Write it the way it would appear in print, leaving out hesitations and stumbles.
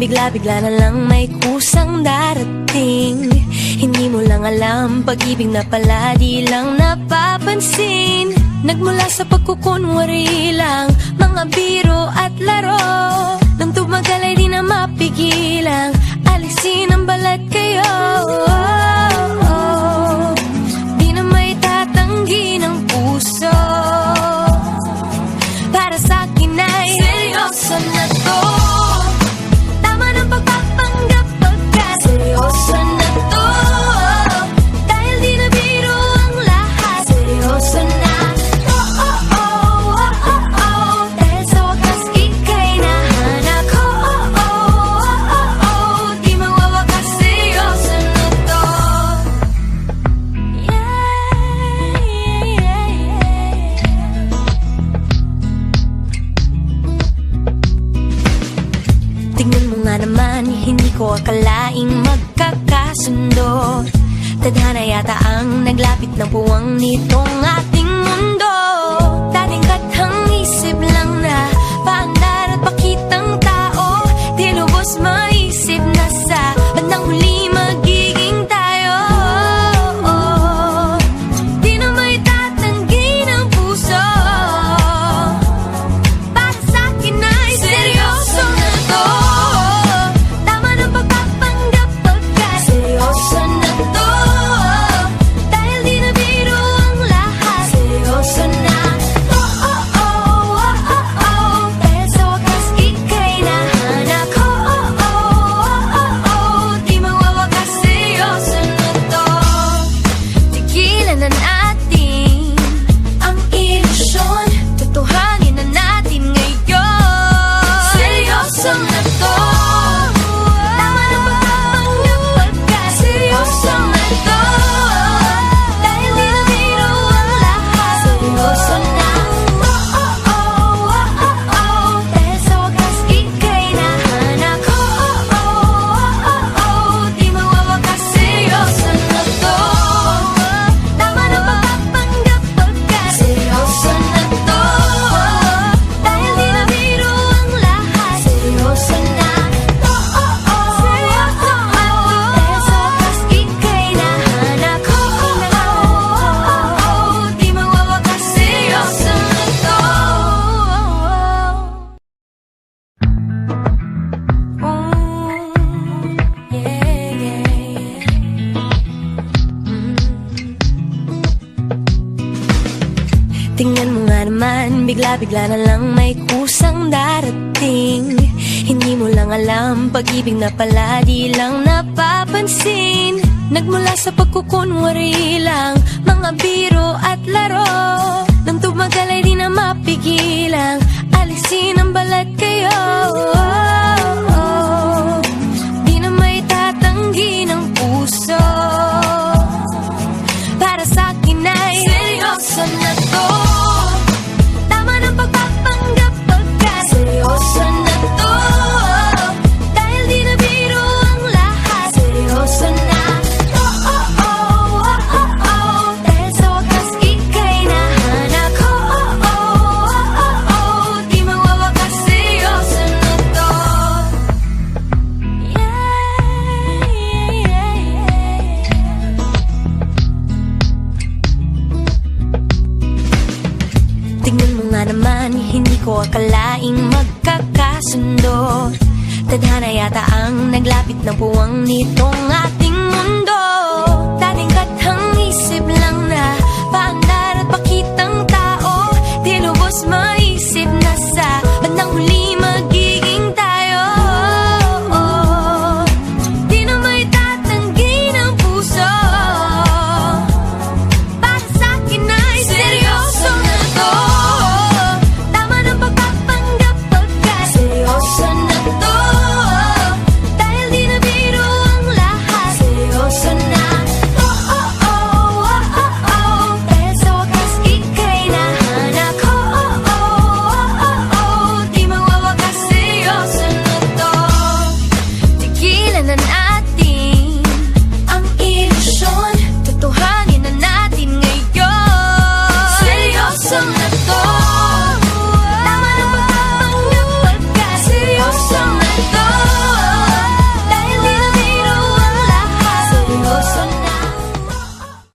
bigla-bigla na lang may kusang darating. Hindi mo lang alam, pag-ibig na pala di lang napapansin. Nagmula sa pagkukunwari lang, mga biro at laro. Nang tumagal ay di na mapigilang, alisin ang balat kayo. Di na may tatanggi ng puso. Para sa'kin ay seryoso na to. Tama ng pagpapanggap pagkat seryoso na to. Dahil di na biro ang lahat, seryoso na to. Dahil sa wakas ika'y nahanap ko. Di mawawakas, seryoso na to. Tingnan mo nga naman, hindi ko akalaing magkakasundo. Tadhana yata ang naglapit ng puwang nitong ating mundo. Dating katang isip lang na paandar at pakitang tao. Di lubos maisip na sa bandang huli magiging tayo. Di na may tatanggi ng puso. Para sa'kin ay seryoso na to. Tama ng pagpapanggap pagkat seryoso na to. Dahil di na biro ang lahat, seryoso na to. Dahil sa wakas ika'y nahanap ko. Di mawawakas, seryoso na to. Tigilan na natin ang ilusyon, tutuhanin na natin ngayon. Seryoso na to. Tama na pagpapanggap pagkat seryoso na to. Dahil di na biro ang lahat, seryoso na to. Dahil sa wakas ika'y nahanap ko. Di mawawakas, seryoso na to. Tama na pagpapanggap pagkat seryoso na to. Dahil di na biro ang lahat, seryoso na to. Dahil sa wakas ika'y nahanap ko. Di mawawakas, seryoso na to. Tingnan mo nga naman, bigla-bigla na lang may kusang darating. Hindi mo lang alam, pag-ibig na pala di lang napapansin. Nagmula sa pagkukunwari lang, mga biro at laro. Nang tumagal ay di na mapigilang, alisin ang balat kayo. Di na may tatanggi ng puso. Para sa'kin ay seryoso na to. Tama ng pagpapanggap pagkat seryoso na to. Dahil di na biro ang lahat, seryoso na to. Dahil sa wakas ika'y nahanap ko. Di mawawakas, seryoso na to. Tingnan mo nga naman, hindi ko akalaing magkakasundo. Tadhana yata ang naglapit ng puwang nitong ating